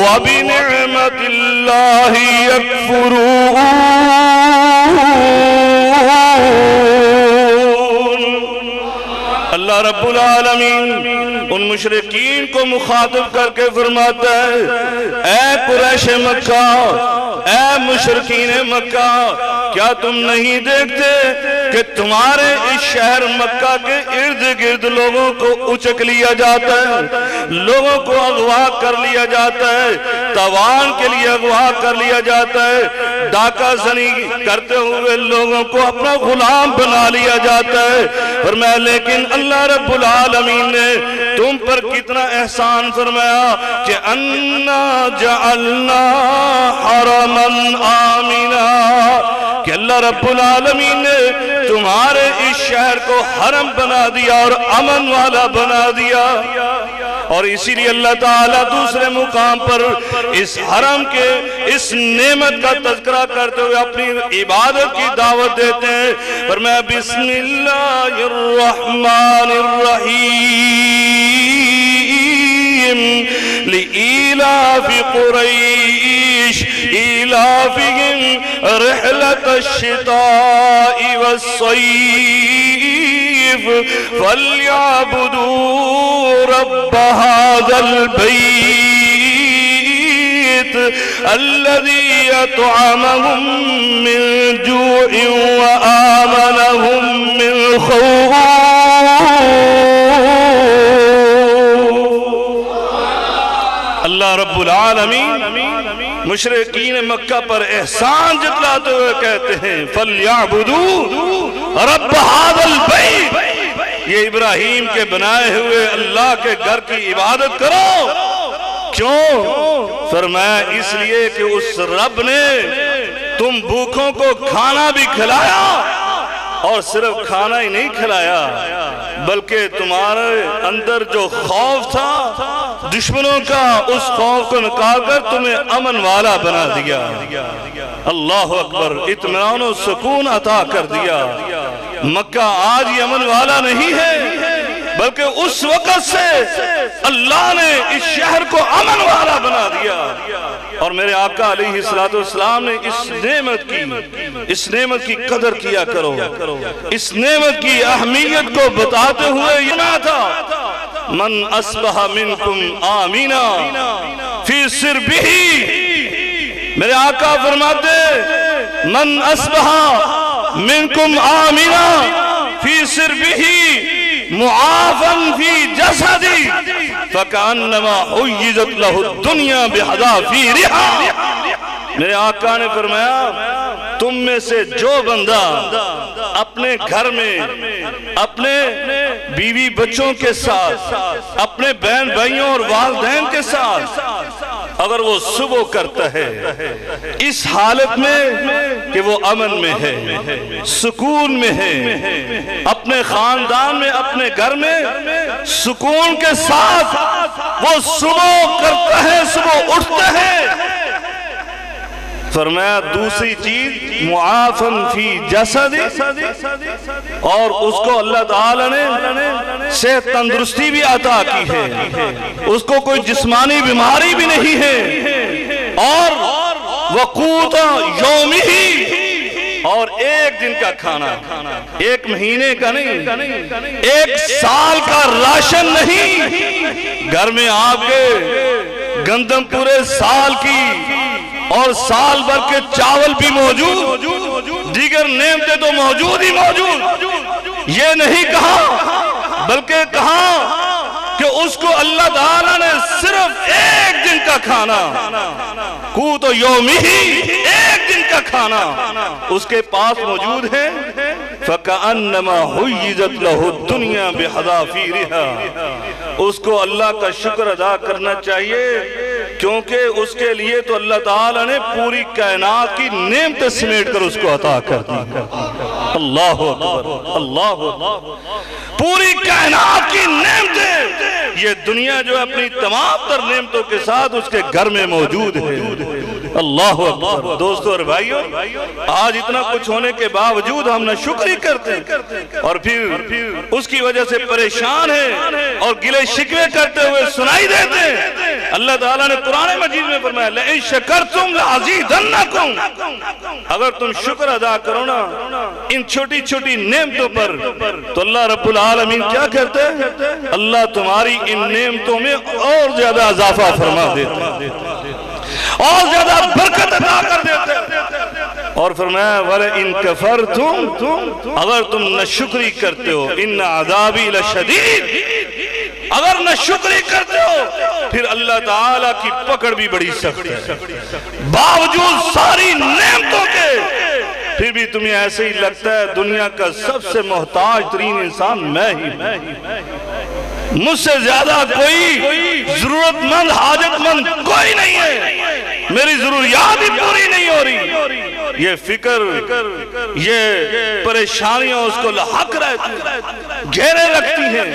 وبنعمة الله يكفرون۔ اللہ رب العالمین ان مشرکین کو مخاطب کر کے فرماتا ہے اے قریش مکہ، اے مشرکین مکہ، کیا تم نہیں دیکھتے کہ تمہارے اس شہر مکہ کے ارد گرد لوگوں کو اچک لیا جاتا ہے، لوگوں کو اغوا کر لیا جاتا ہے، تاوان کے لیے اغوا کر لیا جاتا ہے، ڈاکہ زنی کرتے ہوئے لوگوں کو اپنا غلام بنا لیا جاتا ہے۔ فرمایا لیکن اللہ رب العالمین نے تم پر کتنا احسان فرمایا کہ انا جعلنا حرما آمنا، کہ اللہ رب العالمین نے تمہارے اس شہر کو حرم بنا دیا اور امن والا بنا دیا۔ اور اسی لیے اللہ تعالیٰ دوسرے مقام پر اس حرم کے اس نعمت کا تذکرہ کرتے ہوئے اپنی عبادت کی دعوت دیتے ہیں۔ فرمایا بسم اللہ الرحمن الرحیم لإیلاف قریش إِلَافِهِمْ رِحْلَةَ الشِّتَاءِ وَالصَّيْفِ فَلْيَعْبُدُوا رَبَّ هَذَا الْبَيْتِ الَّذِي أَطْعَمَهُم مِّن جُوعٍ وَآمَنَهُم مِّن خَوْفٍ۔ اللہ رب العالمین مشرکین مکہ پر احسان جتلاتے ہوئے کہتے ہیں فَلْيَعْبُدُوا رَبَّ هَذَا الْبَيْتِ، یہ ابراہیم کے بنائے ہوئے اللہ کے گھر کی عبادت کرو۔ کیوں؟ فرمایا اس لیے کہ اس رب نے تم بھوکوں کو کھانا بھی کھلایا، اور صرف کھانا ہی نہیں کھلایا بلکہ تمہارے اندر جو خوف تھا دشمنوں کا، اس خوف کو نکال کر تمہیں امن والا بنا دیا۔ اللہ اکبر، اطمینان و سکون عطا کر دیا۔ مکہ آج یہ امن والا نہیں ہے بلکہ اس وقت سے اللہ نے اس شہر کو امن والا بنا دیا۔ اور میرے آقا علیہ السلام نے اس نعمت کی قدر کیا کرو، اس نعمت کی اہمیت کو بتاتے ہوئے یہ نہ تھا من اصبح منکم آمینا فی سربہ، میرے آقا فرماتے من اصبح منکم آمینا فی سربہ معافا فی جسدی فکانما حیزت لہ الدنیا بحذافیرہا۔ میرے آقا نے فرمایا تم میں سے جو بندہ اپنے گھر میں اپنے بیوی بچوں کے ساتھ، اپنے بہن بھائیوں اور والدین کے ساتھ اگر وہ صبح کرتا ہے اس حالت میں کہ وہ امن میں ہے، سکون میں ہے، اپنے خاندان میں، اپنے گھر میں سکون کے ساتھ وہ صبح کرتا ہے، صبح اٹھتا ہے۔ فرمایا دوسری چیز معافن فی جسد، اور اس کو اللہ تعالی نے صحت تندرستی بھی عطا کی ہے، اس کو کوئی جسمانی بیماری بھی نہیں ہے، اور وقوت یومہ، اور ایک دن کا کھانا، ایک مہینے کا نہیں، ایک سال کا راشن نہیں، گھر میں آپ کے گندم پورے سال کی اور سال بھر کے چاول بھی موجود، دیگر نعمتیں تو موجود ہی موجود۔ یہ نہیں کہا بلکہ کہا کہ اس کو اللہ تعالیٰ نے صرف ایک دن کا کھانا، قوت یومہ، ایک دن کا کھانا اس کے پاس موجود ہے۔ فَكَأَنَّمَا حُيِّزَتْ لَهُ الدُّنْيَا بِحَذَافِيرِهَا، اس کو اللہ کا شکر ادا کرنا چاہیے، کیونکہ اس کے لیے تو اللہ تعالیٰ نے پوری کائنات کی نعمتیں سمیٹ کر اس کو عطا کر دی۔ اللہ اکبر، اللہ اکبر، پوری کائنات کی نعمتیں، یہ دنیا جو اپنی تمام تر نعمتوں کے ساتھ اس کے گھر میں موجود ہے۔ اللہ اکبر۔ دوستو اور بھائیو، آج اتنا کچھ ہونے کے باوجود ہم نہ شکری کرتے ہیں، اور پھر اس کی وجہ سے پریشان ہیں اور گلے شکوے کرتے ہوئے سنائی دیتے ہیں۔ اللہ تعالیٰ نے قرآن مجید میں فرمایا لَإِن شَكَرْتُمْ لَأَزِيدَنَّكُمْ، اگر تم شکر ادا کرو نا ان چھوٹی چھوٹی نعمتوں پر، تو اللہ رب العالمین کیا کرتے ہیں؟ اللہ تمہاری ان نعمتوں میں اور زیادہ اضافہ فرما دیتے ہیں، اور زیادہ برکت عطا کر دیتے ہیں۔ اور فرمایا وَلَئِن كَفَرْتُمْ، اگر تم ناشکری کرتے ہو إِنَّ عَذَابِي لَشَدِيدٌ، اگر ناشکری کرتے ہو پھر اللہ تعالیٰ کی پکڑ بھی بڑی سخت ہے۔ باوجود ساری نعمتوں کے پھر بھی تمہیں ایسے ہی لگتا ہے دنیا کا سب سے محتاج ترین انسان میں ہی، مجھ سے زیادہ کوئی ضرورت مند، حاجت مند کوئی نہیں ہے، میری ضروریات ہی پوری نہیں ہو رہی۔ یہ فکر، یہ پریشانیاں اس کو لاحق رہتی، گھیرے رکھتی ہیں،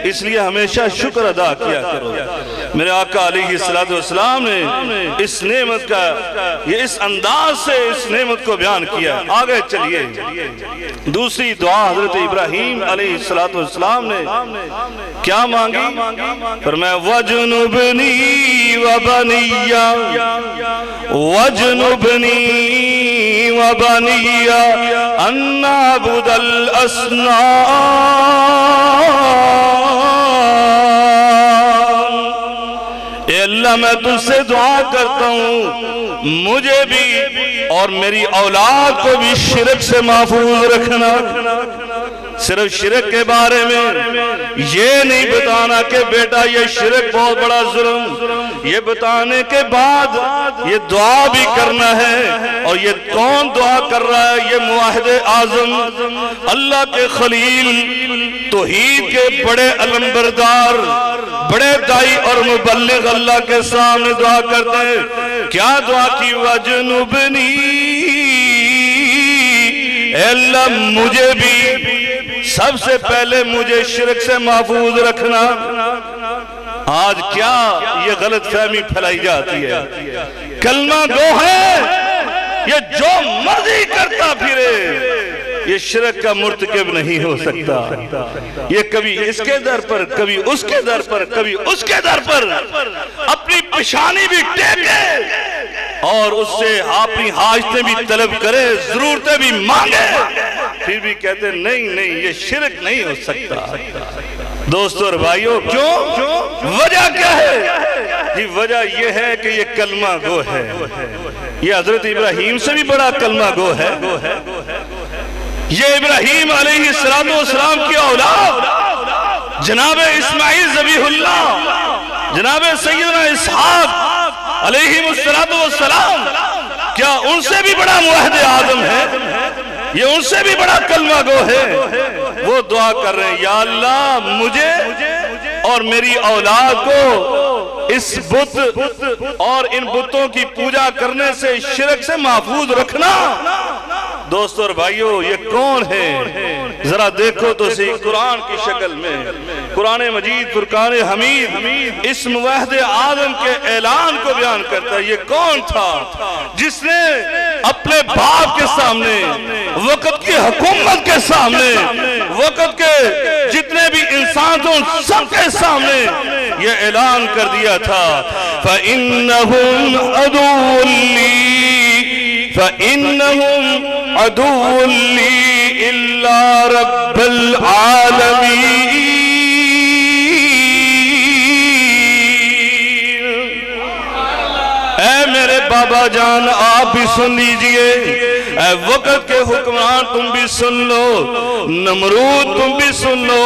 اس لیے ہمیشہ شکر ادا کیا کرو۔ میرے آقا علیہ السلام نے اس نعمت کا، یہ اس انداز سے اس نعمت کو بیان کیا۔ آگے چلیے، دوسری دعا حضرت ابراہیم علیہ السلام نے کیا مانگی؟ فرمایا وَجْنُبْنِي وَبَنِيَّ وَجْنُبْنِي وَبَنِيَّ أَن نَّعْبُدَ الْأَصْنَامَ، اے اللہ میں تجھ سے دعا کرتا ہوں مجھے بھی اور میری اولاد کو بھی شرک سے محفوظ رکھنا۔ صرف شرک کے بارے میں یہ نہیں بتانا کہ بیٹا یہ شرک بہت بڑا ظلم، یہ بتانے کے بعد یہ دعا بھی کرنا ہے، اور یہ کون دعا کر رہا ہے؟ یہ موحد اعظم اللہ کے خلیل، توحید کے بڑے علمبردار، بڑے دائی اور مبلغ اللہ کے سامنے دعا کرتے ہیں۔ کیا دعا کی؟ وَجْنُبْنِي، اے اللہ مجھے بھی، سب سے پہلے مجھے شرک سے محفوظ رکھنا۔ آج کیا یہ غلط فہمی پھیلائی جاتی ہے؟ کلمہ گو ہے، یہ جو مرضی کرتا پھرے، یہ شرک کا مرتکب نہیں ہو سکتا۔ یہ کبھی اس کے در پر، کبھی اس کے در پر، کبھی اس کے در پر اپنی پیشانی بھی ٹیکے اور اس سے اپنی حاجتیں بھی طلب کرے، ضرورتیں بھی مانگے، پھر بھی کہتے ہیں نہیں یہ شرک نہیں ہو سکتا۔ دوستو اور بھائیو، کیوں؟ وجہ کیا ہے؟ جی وجہ یہ ہے کہ یہ کلمہ گو ہے۔ یہ حضرت ابراہیم سے بھی بڑا کلمہ گو ہے۔ یہ ابراہیم علیہ السلام کی اولاد جناب اسماعیل ذبیح اللہ، جناب سیدنا اسحاق علیہ السلام، کیا ان سے بھی بڑا موحد اعظم ہے؟ یہ ان سے بھی بڑا کلمہ گو ہے۔ وہ دعا کر رہے ہیں یا اللہ مجھے اور میری اولاد کو اس بت اور ان بتوں کی پوجا کرنے سے، شرک سے محفوظ رکھنا۔ دوستو اور بھائیو، یہ کون ہے؟ ذرا دیکھو تو صحیح قرآن کی شکل میں، قرآن مجید فرقان حمید اسم وحد آدم کے اعلان کو بیان کرتا ہے۔ یہ کون تھا جس نے اپنے باپ کے سامنے، وقت کی حکومت کے سامنے، وقت کے جتنے بھی انسان تھے سب کے سامنے یہ اعلان کر دیا تھا، فَإِنَّهُمْ عَدُوٌّ لِّي فَإِنَّهُمْ عَدُوٌّ لِّي إِلَّا رَبَّ الْعَالَمِينَ۔ اے میرے بابا جان، آپ بھی سن لیجئے، اے وقت کے حکمران تم بھی سن لو، نمرود تم بھی سن لو،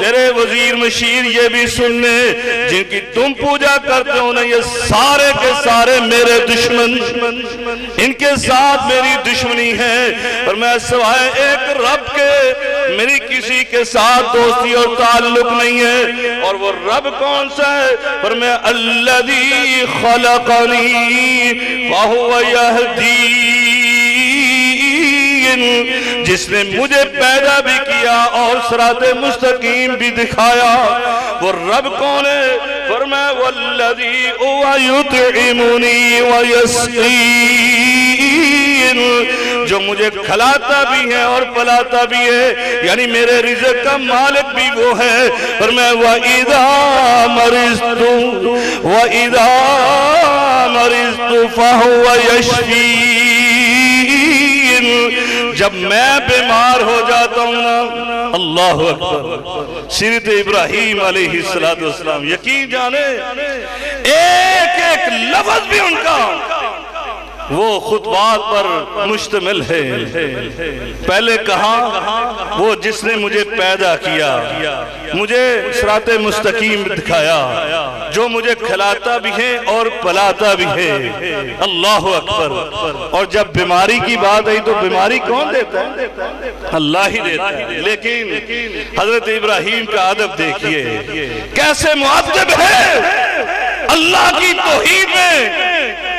تیرے وزیر مشیر یہ بھی سن لے، جن کی تم پوجا کرتے ہو نا، یہ سارے کے سارے میرے دشمن، ان کے ساتھ میری دشمنی ہے، اور میں سوائے ایک رب کے میری کسی کے ساتھ دوستی اور تعلق نہیں ہے۔ اور وہ رب کون سا ہے؟ پر میں الذی خلقنی فہو یہدین، جس نے مجھے پیدا بھی کیا اور صراط مستقیم بھی دکھایا، وہ رب کون ہے؟ فرمایا والذی هو یطعمنی ویسقین، جو مجھے کھلاتا بھی ہے اور پلاتا بھی ہے، یعنی میرے رزق کا مالک بھی وہ ہے۔ فرمایا وَإِذَا مَرِضْتُ فَهُوَ يَشْفِينِ، جب میں بیمار ہو جاتا ہوں نا، اللہ اکبر، سیرت ابراہیم علیہ السلام، یقین جانے ایک ایک لفظ بھی ان کا وہ خطبات پر مشتمل ہے۔ پہلے کہا وہ جس نے مجھے پیدا کیا، مجھے صراط مستقیم دکھایا، جو مجھے کھلاتا بھی ہے اور پلاتا بھی ہے، اللہ اکبر۔ اور جب بیماری کی بات آئی تو بیماری کون دیتا ہے؟ اللہ ہی دیتا ہے۔ لیکن حضرت ابراہیم کا ادب دیکھیے، کیسے مؤدب ہے اللہ کی توحید میں،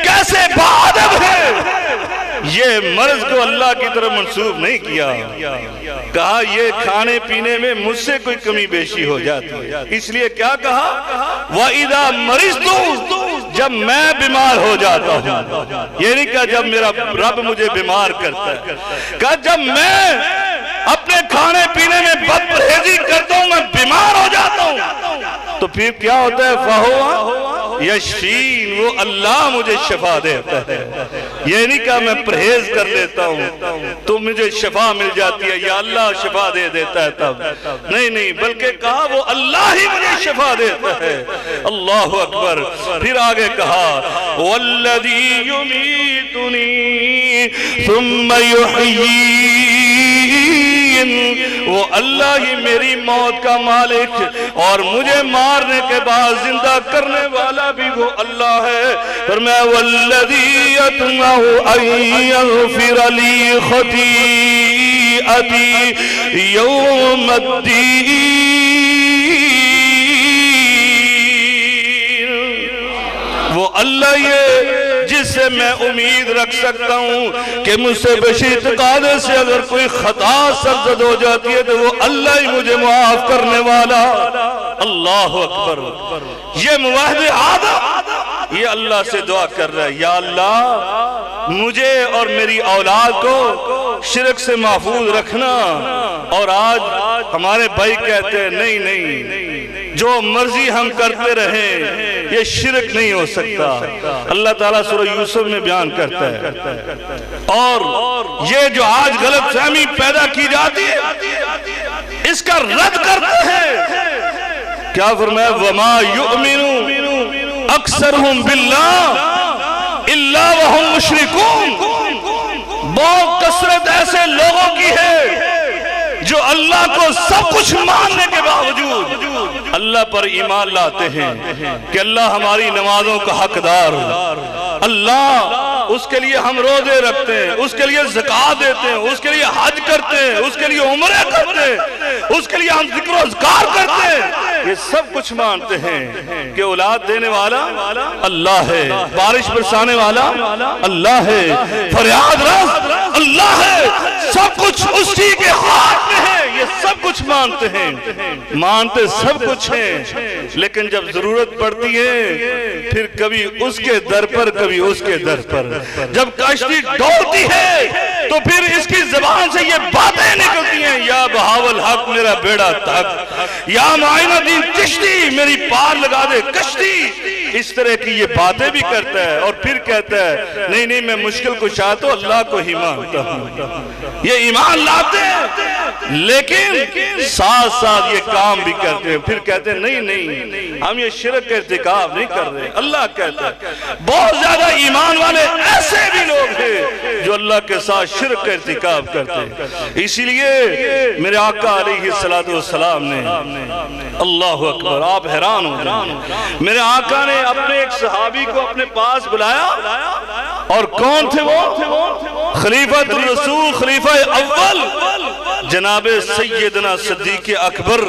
کیسے باادب ہے۔ یہ مرض کو اللہ کی طرف منسوب نہیں کیا، کہا یہ کھانے پینے میں مجھ سے کوئی کمی بیشی ہو جاتی ہے، اس لیے کیا کہا وَإِذَا مَرِضْتُ، جب میں بیمار ہو جاتا ہوں، یہ نہیں کہا جب میرا رب مجھے بیمار کرتا ہے، کہا جب میں اپنے کھانے پینے میں بد پرہیزی کرتا ہوں، میں بیمار ہو جاتا ہوں، تو پھر کیا ہوتا ہے فَهُوَ یشفین، وہ اللہ مجھے شفا دیتا ہے۔ یہ نہیں کہا میں پرہیز کر لیتا ہوں تو مجھے شفا مل جاتی ہے یا اللہ شفا دے دیتا ہے تب، نہیں، بلکہ کہا وہ اللہ ہی مجھے شفا دیتا ہے، اللہ اکبر۔ پھر آگے کہا والذی یمیتنی ثم یحیین، وہ اللہ ہی میری موت کا مالک اور مجھے مارنے کے بعد زندہ کرنے والا بھی وہ اللہ ہے۔ فرمایا والذی یطمع ان یغفر لی خطیئتی یوم الدین، وہ اللہ یہ جس سے میں امید رکھ سکتا ہوں کہ مجھ سے بشیر تقاضے سے اگر کوئی خطا سرزد ہو جاتی ہے تو وہ اللہ ہی مجھے معاف کرنے والا، اللہ اکبر۔ یہ موحد آدم یہ اللہ سے دعا کر رہا ہے، یا اللہ مجھے اور میری اولاد کو شرک سے محفوظ رکھنا۔ اور آج ہمارے بھائی کہتے ہیں نہیں، جو مرضی ہم کرتے رہیں یہ شرک نہیں ہو سکتا۔ اللہ تعالیٰ سورہ یوسف میں بیان کرتا ہے، اور یہ جو آج غلط فہمی پیدا کی جاتی ہے اس کا رد کرتے ہیں۔ کیا فرمایا وَمَا يُؤْمِنُ أَكْثَرُهُمْ بِاللَّهِ إِلَّا وَهُمْ مُشْرِكُونَ، بہت کثرت ایسے لوگوں کی ہے جو اللہ کو سب کچھ ماننے کے باوجود اللہ پر ایمان لاتے ہیں کہ اللہ ہماری نمازوں کا حقدار، اللہ اس کے لیے ہم روزے رکھتے ہیں، اس کے لیے زکوٰۃ دیتے ہیں، اس کے لیے حج کرتے ہیں، اس کے لیے عمرے کرتے ہیں، اس کے لیے ہم ذکر و اذکار کرتے ہیں، یہ سب کچھ مانتے ہیں کہ اولاد دینے والا اللہ ہے، بارش برسانے والا اللہ ہے، فریاد رس اللہ ہے، سب کچھ اسی کے ہاتھ میں ہے، یہ سب کچھ مانتے ہیں، مانتے سب کچھ ہیں، لیکن جب ضرورت پڑتی ہے پھر کبھی اس کے در پر کبھی اس کے در پر، جب کشتی ڈولتی ہے تو پھر اس کی زبان سے یہ باتیں نکلتی ہیں، یا بہاول حق میرا بیڑا تک، یا معین الدین چشتی میری پار لگا دے کشتی، اس طرح کی یہ باتیں بھی کرتا ہے، اور پھر کہتا ہے نہیں نہیں میں مشکل کو چاہتا ہوں اللہ کو ہی مانتا ہوں، یہ ایمان لاتے ہیں لیکن ساتھ ساتھ یہ کام بھی کرتے ہیں، پھر کہتے ہیں نہیں نہیں ہم یہ شرک کا ارتکاب نہیں کر رہے، اللہ کہتا ہے بہت زیادہ ایمان والے ایسے بھی لوگ ہیں جو اللہ کے ساتھ شرک کا ارتکاب کرتے ہیں، اسی لیے میرے آقا علیہ السلام نے اللہ اکبر، آپ حیران ہو جائیں، میرے آقا نے اپنے ایک صحابی کو اپنے پاس بلایا، اور کون تھے وہ؟ خلیفۃ الرسول، خلیفہ اول جناب سیدنا صدیق اکبر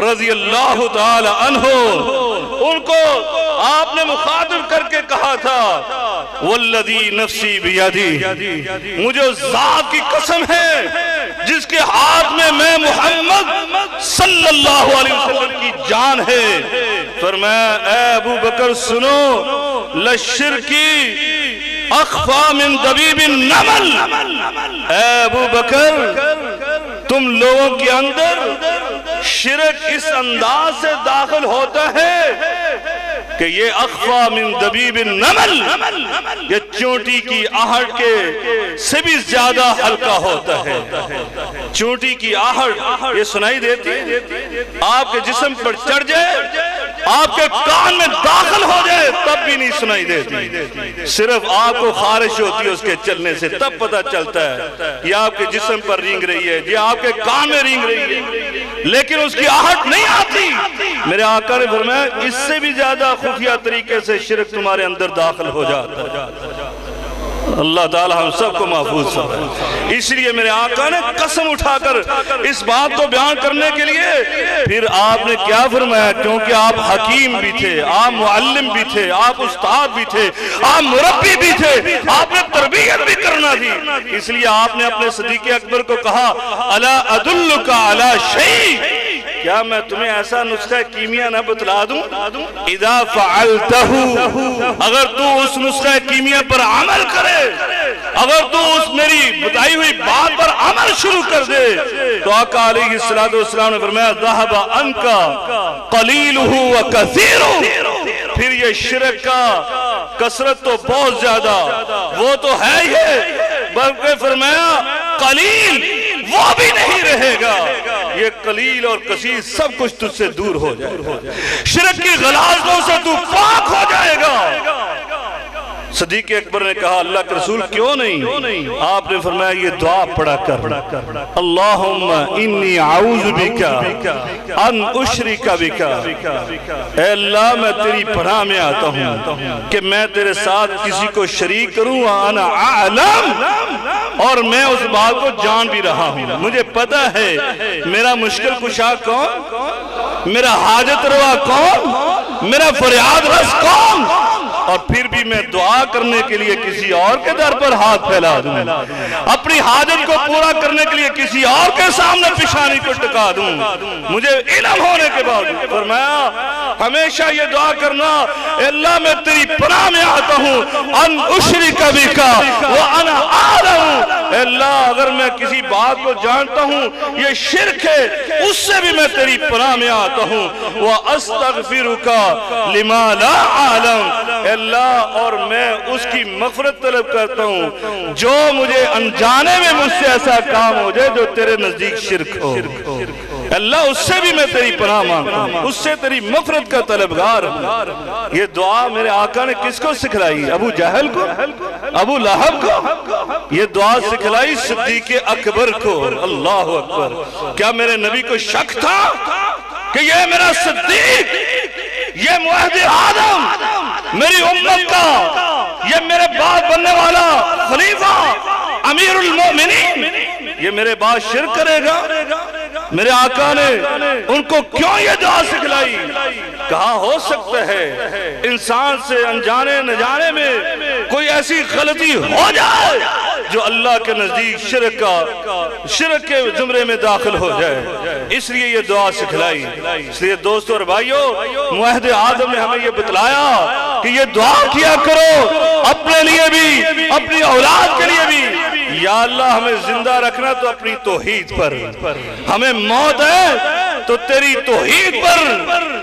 رضی اللہ تعالی عنہ، ان کو آپ نے مخاطب کر کے کہا تھا والذی نفسی بیدی، مجھے اس ذات کی قسم ہے جس کے ہاتھ میں محمد صلی اللہ علیہ وسلم کی جان ہے، فرمایا اے ابو بکر سنو، لشرکی اخفا من دبیب النمل، اے ابو بکر تم لوگوں کے اندر شرک اس انداز سے داخل ہوتا ہے کہ یہ اخفا من دبیب النمل، یہ چونٹی کی آہٹ کے سے بھی زیادہ ہلکا ہوتا ہے، چونٹی کی آہٹ یہ سنائی دیتی ہے، آپ کے جسم پر چڑھ جائے، آپ کے کان میں داخل ہو جائے تب بھی نہیں سنائی دیتی، صرف آپ کو خارش ہوتی ہے اس کے چلنے سے، تب پتہ چلتا ہے یہ آپ کے جسم پر رینگ رہی ہے، یہ آپ کے کان میں رینگ رہی ہے، لیکن اس کی آہٹ نہیں آتی۔ میرے آقا نے فرمایا اس سے بھی زیادہ خفیہ طریقے سے شرک تمہارے اندر داخل ہو جاتا ہے۔ اللہ تعالی ہم سب کو محفوظ فرمائے۔ اس لیے میرے آقا نے قسم اٹھا کر اس بات کو بیان کرنے کے لیے پھر آپ نے کیا فرمایا، کیونکہ آپ حکیم بھی تھے، آپ معلم بھی تھے، آپ استاد بھی تھے، آپ مربی بھی تھے، آپ نے تربیت بھی کرنا تھی، اس لیے آپ نے اپنے صدیق اکبر کو کہا الا ادلک علی شیء، کیا میں تمہیں ایسا نسخہ کیمیا نہ بتلا دوں، اذا فعلتہ، اگر تو اس نسخہ کیمیا پر عمل کرے، اگر تو اس میری بتائی ہوئی بات پر عمل شروع کر دے، تو آقا علیہ السلام نے فرمایا ذہب عنک قلیلہ وکثیرہ، پھر یہ شرک کا کثرت تو بہت زیادہ وہ تو ہے ہی ہے، بلکہ فرمایا قلیل وہ بھی نہیں رہے گا، یہ قلیل اور کثیر سب کچھ تجھ سے دور ہو جائے گا، شرک کی غلاظتوں سے تو پاک ہو جائے گا۔ صدیق اکبر نے کہا اللہ کے رسول کیوں نہیں؟ آپ نے فرمایا یہ دعا پڑھا کر، اللہم انی اعوذ بک ان اشرک بک، اے اللہ میں تیری پناہ میں آتا ہوں کہ میں تیرے ساتھ کسی کو شریک کروں، انا اعلم، اور میں اس بات کو جان بھی رہا ہوں، مجھے پتہ ہے میرا مشکل کشا کون، میرا حاجت روا کون، میرا فریاد رس کون، اور پھر بھی میں دعا کرنے کے لیے کسی اور کے در پر ہاتھ پھیلا دوں، اپنی حاجت کو پورا کرنے کے لیے کسی اور کے سامنے پیشانی کو ٹکا دوں، مجھے علم ہونے کے بعد فرمایا ہمیشہ یہ دعا کرنا اے اللہ میں تیری پناہ میں آتا ہوں ان اشرک بک وانا اعلم، اے اللہ اگر میں کسی بات کو جانتا ہوں یہ شرک ہے اس سے بھی میں تیری پناہ میں آتا ہوں، واستغفرک لما لا اعلم، اے اللہ اور میں اس کی مغفرت طلب کرتا ہوں جو مجھے انجانے میں مجھ سے ایسا کام ہو جائے جو تیرے نزدیک شرک ہو، اللہ اس سے بھی میں تیری پناہ مانگتا ہوں، اس سے تیری مغفرت کا طلبگار ہوں۔ یہ دعا میرے آقا نے کس کو سکھلائی؟ ابو جہل کو، ابو لہب کو، یہ دعا سکھلائی صدیق اکبر کو۔ اللہ اکبر، کیا میرے نبی کو شک تھا کہ یہ میرا صدیق یہ معاہد آدم میری امت کا، یہ میرے بعد بننے والا خلیفہ امیر المومنین، یہ میرے بعد شرک کرے گا؟ میرے آقا نے ان کو کیوں یہ دعا سکھلائی؟ کہا ہو سکتا ہے انسان سے انجانے نہ جانے میں کوئی ایسی غلطی ہو جائے جو اللہ کے نزدیک شرک کے زمرے میں داخل ہو جائے، اس لیے یہ دعا سکھلائی۔ اس لیے دوستو اور بھائیو، معاہد آدم نے ہمیں یہ بتلایا کہ یہ دعا کیا کرو اپنے لیے بھی، اپنی اولاد کے لیے بھی، یا اللہ ہمیں زندہ رکھنا تو اپنی توحید پر، ہمیں موت ہے تو تیری توحید پر،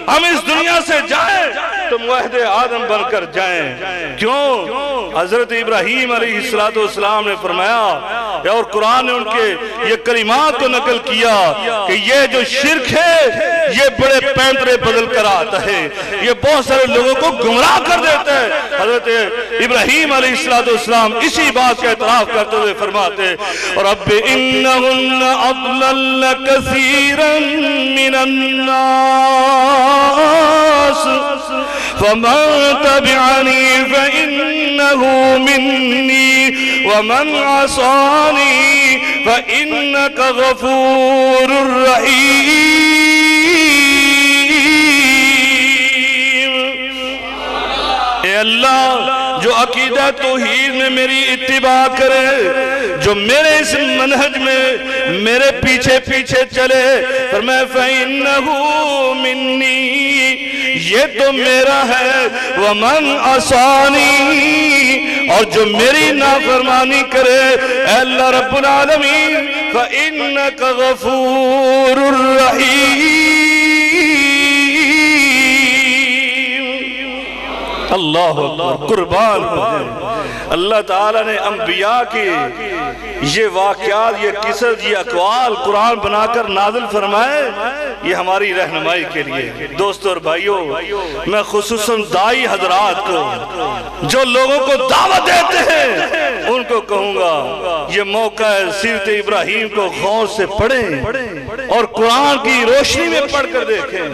ہم اس دنیا سے جائیں تو معاہد آدم بن کر جائیں۔ کیوں؟ حضرت ابراہیم علیہ السلام نے فرمایا، اور قرآن نے ان کے یہ کلمات کو نقل کیا کہ یہ جو شرک ہے یہ بڑے پینترے بدل کر آتا ہے، یہ بہت سارے لوگوں کو گمراہ کر دیتا ہے۔ حضرت ابراہیم علیہ السلام اسی بات کا اعتراف کرتے ہوئے فرماتے، رب انہن اضلل کثیرا من الناس فمن تبعنی فإنہ منی ومن عصانی فإنک غفور رحیم۔ اے اللہ، جو عقیدہ توحید میں میری اتباع کرے، جو میرے اس منہج میں میرے پیچھے پیچھے چلے، فرمایا فَإِنَّهُ مِنِّي، یہ تو میرا ہے، وَمَنْ عَصَانِي، اور جو میری نافرمانی کرے، اے اللہ رب العالمین فَإِنَّكَ غَفُورٌ رَحِيمٌ۔ اللہ اکبر، قربان ہو اللہ تعالیٰ نے انبیاء کے یہ واقعات، یہ قصص، یہ اقوال قرآن بنا کر نازل فرمائے، یہ ہماری رہنمائی کے لیے۔ دوستو اور بھائیو، میں خصوصاً دائی حضرات کو جو لوگوں کو دعوت دیتے ہیں ان کو کہوں گا یہ موقع ہے سیرت ابراہیم کو غور سے پڑھیں اور قرآن کی روشنی میں پڑھ کر دیکھیں۔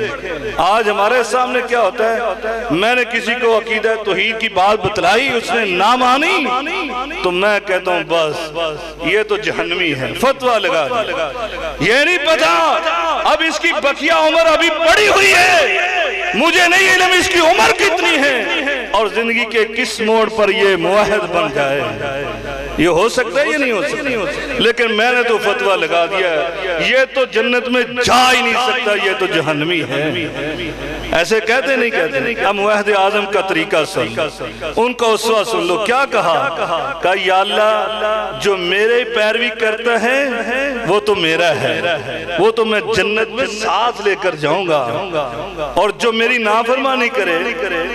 آج ہمارے سامنے کیا ہوتا ہے، میں نے کسی کو عقیدہ توحید کی بات بتلائی، اس نے نہ مانی تو میں کہتا ہوں بس یہ تو جہنمی ہے، فتویٰ لگا دیا۔ یہ نہیں پتا اب اس کی بقیہ عمر ابھی پڑی ہوئی ہے، مجھے نہیں علم اس کی عمر کتنی ہے اور زندگی کے کس موڑ پر یہ معاہد بن جائے۔ یہ ہو سکتا ہے، یہ نہیں ہو سکتا، لیکن میں نے تو فتویٰ لگا دیا یہ تو جنت میں جا ہی نہیں سکتا، یہ تو جہنمی ہے۔ ایسے کہتے نہیں کہتے؟ اب معاہد اعظم کا طریقہ سن، ان کا اسوہ سن لو۔ کیا کہا؟ کہا یا اللہ جو میرے پیروی کرتا ہے وہ تو میرا ہے، وہ تو میں جنت میں ساتھ لے کر جاؤں گا، اور جو میری نافرمانی کرے،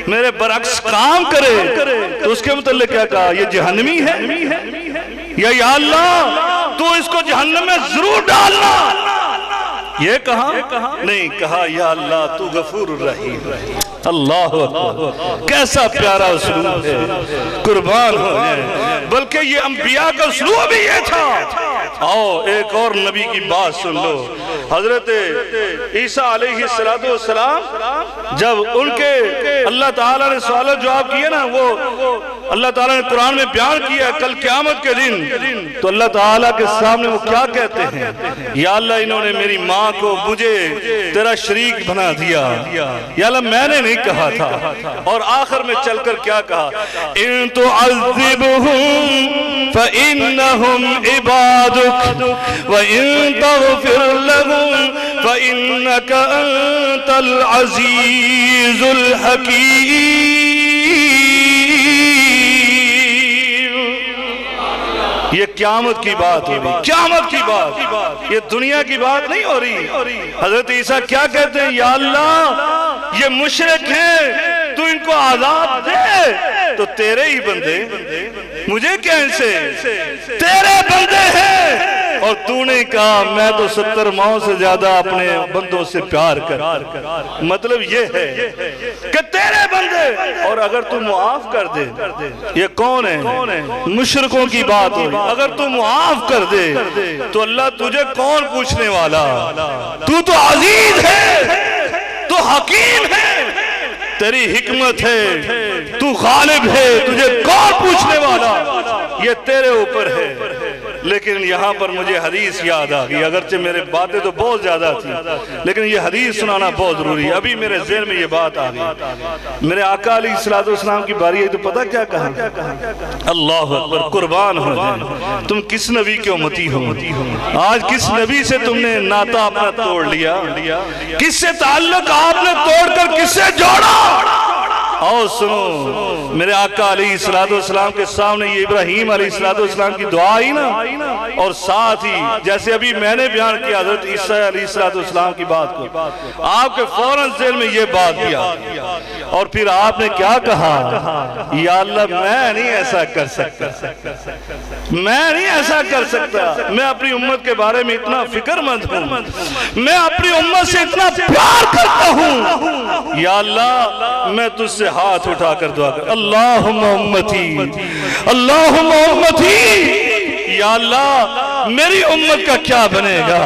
میرے برعکس کام کرے تو اس کے متعلق کیا کہا؟ یہ جہنمی ہے، یا اللہ تو اس کو جہنم میں ضرور ڈالنا۔ یہ کہا نہیں، کہا یا اللہ تو غفور الرحیم۔ اللہ اکبر، کیسا پیارا اسلوب ہے، قربان ہو جائے۔ بلکہ یہ انبیاء کا اسلوب بھی یہ تھا۔ آؤ ایک اور نبی کی بات سن لو، حضرت عیسیٰ علیہ السلام جب ان کے اللہ تعالیٰ نے سوال جواب کیے نا، وہ اللہ تعالیٰ نے قرآن میں بیان کیا کل قیامت کے دن، تو اللہ تعالیٰ کے سامنے وہ کیا کہتے ہیں؟ یا اللہ انہوں نے میری ماں کو مجھے تیرا شریک بنا دیا، یا اللہ میں نے نہیں کہا تھا۔ اور آخر میں چل کر کیا کہا؟ ان تعذبهم فإنهم عبادك وإن تغفر لهم فإنك أنت العزيز الحكيم۔ یہ قیامت کی بات ہو رہی، قیامت کی بات، یہ دنیا کی بات نہیں ہو رہی۔ حضرت عیسیٰ کیا کہتے ہیں؟ یا اللہ یہ مشرک ہیں، تو ان کو عذاب دے، تو تیرے ہی بندے، مجھے کیا ان سے؟ تیرے بندے ہیں، اور تو نے کہا میں تو 70 ماؤں سے زیادہ اپنے بندوں سے پیار کر۔ مطلب یہ ہے کہ تیرے بندے، اور اگر تو معاف کر دے، یہ کون ہے؟ مشرکوں کی بات ہوئی، اگر تو معاف کر دے تو اللہ تجھے کون پوچھنے والا؟ تو عزیز ہے، تو حکیم ہے، تیری حکمت ہے، تو غالب ہے، تجھے کون پوچھنے والا، یہ تیرے اوپر ہے۔ لیکن یہاں پر مجھے حدیث یاد آ گئی، اگرچہ میرے باتیں تو بہت زیادہ تھی لیکن یہ حدیث سنانا بہت ضروری ہے۔ ابھی میرے ذہن میں یہ بات آ گئی، میرے آقا علیہ السلام کی باری ہے تو پتہ کیا کہا؟ اللہ اکبر، قربان ہو جائیں، تم کس نبی کے امتی ہو؟ آج کس نبی سے تم نے ناتا اپنا توڑ لیا؟ کس سے تعلق آپ نے توڑ کر کس سے جوڑا؟ اور سنو، میرے آقا علیہ السلام کے سامنے یہ ابراہیم علیہ السلام کی دعا ہی نا، اور ساتھ ہی جیسے ابھی میں نے بیان کیا حضرت عیسیٰ علیہ السلام کی بات کو، آپ کے فوراً ذہن میں یہ بات بھی آ گئی، اور پھر آپ نے کیا کہا؟ یا اللہ میں نہیں ایسا کر سکتا، میں نہیں ایسا کر سکتا، میں اپنی امت کے بارے میں اتنا فکر مند ہوں، میں اپنی امت سے اتنا پیار کرتا ہوں، یا اللہ میں تجھ سے ہاتھ اٹھا کر دعا کر، اللہم امتی اللہم امتی، یا اللہ میری امت کا کیا بنے گا،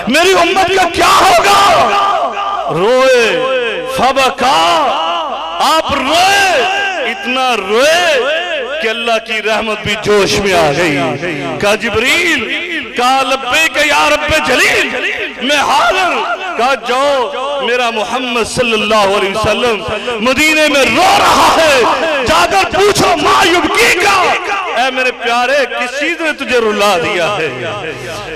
میری امت کا کیا ہوگا؟ روئے فبکا، آپ روئے، اتنا روئے کہ اللہ کی رحمت بھی جوش میں آ گئی۔ کہا جبریل، کہا لبیک یا رب جلیل، میں حاضر، کہا جاؤ، میرا محمد صلی اللہ علیہ وسلم مدینے میں رو رہا ہے، جا کر پوچھو ما یبکی کا، اے میرے پیارے کس چیز نے تجھے رلا دیا ہے؟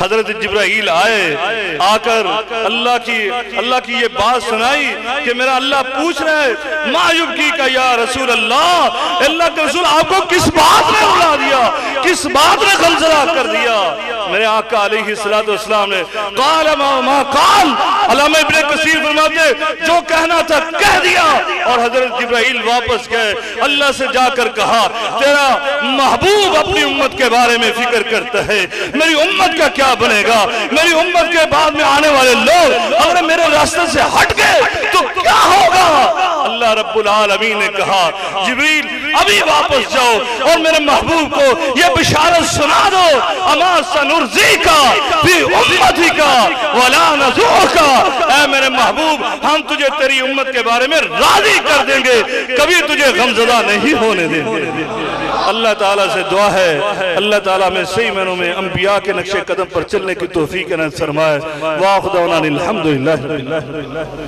حضرت جبرائیل آئے، آ کر اللہ کی یہ بات سنائی کہ میرا اللہ پوچھ رہا ہے ما یبکی کا یا رسول اللہ، اللہ کے رسول آپ کو کس بات نے رلا دیا، کس بات نے غمزدہ کر دیا؟ میرے آقا علیہ السلام نے قال ما قال، علامہ ابن کثیر فرماتے جو کہنا تھا کہہ دیا، اور حضرت جبرائیل واپس گئے، اللہ سے جا کر کہا تیرا محبوب اپنی امت کے بارے میں فکر کرتا ہے، میری امت کا کیا بنے گا، میری امت کے بعد میں آنے والے لوگ اگر میرے راستے سے ہٹ گئے تو کیا ہوگا؟ اللہ رب العالمین نے کہا جبریل ابھی واپس جاؤ اور میرے محبوب کو یہ بشارت سنا دو، اما سنرضیکا فی امتک ولا نزوکا، اے میرے محبوب ہم تجھے تیری امت کے بارے میں راضی کر دیں گے، کبھی تجھے غمزدہ نہیں ہونے دیں گے۔ اللہ تعالیٰ سے دعا ہے اللہ تعالیٰ میں صحیح معنوں میں انبیاء کے نقش قدم پر چلنے کی توفیق عنایت فرمائے۔ وآخر دعوانا الحمدللہ رب العالمین۔